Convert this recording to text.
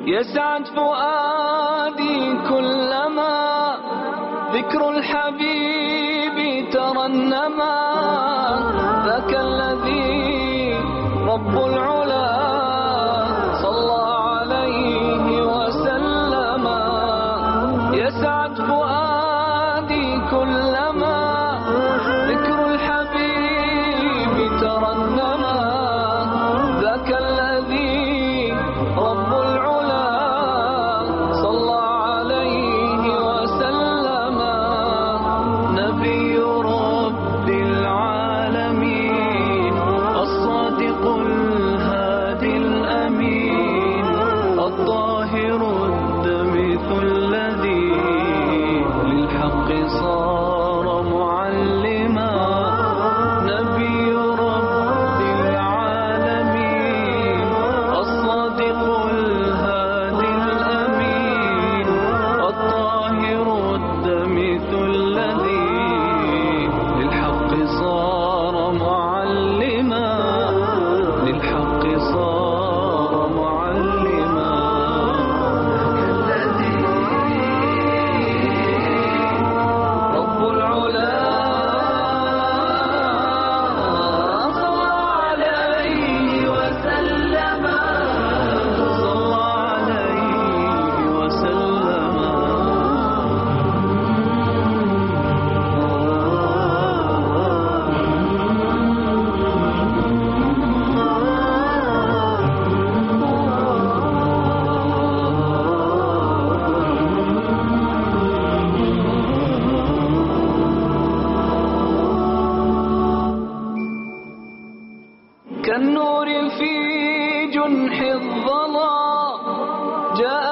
يسعد فؤادي كلما ذكر الحبيب ترنما، ذاك الذي رب العلا صلى عليه وسلم. يسعد فؤادي كلما ذكر الحبيب ترنما، ذاك الذي رب العلا صلى عليه وسلم. نبي رب العالمين الصادق الهادي الأمين، الطاهر الدمث الذي للحق صار معلما. نبي رب العالمين الصادق الهادي الأمين، الطاهر الدمث الذي للحق صار معلما، للحق صار معلما. رب العلا صلى عليه وسلم، صلى عليه وسلم. كالنور في جنح الظلام جاء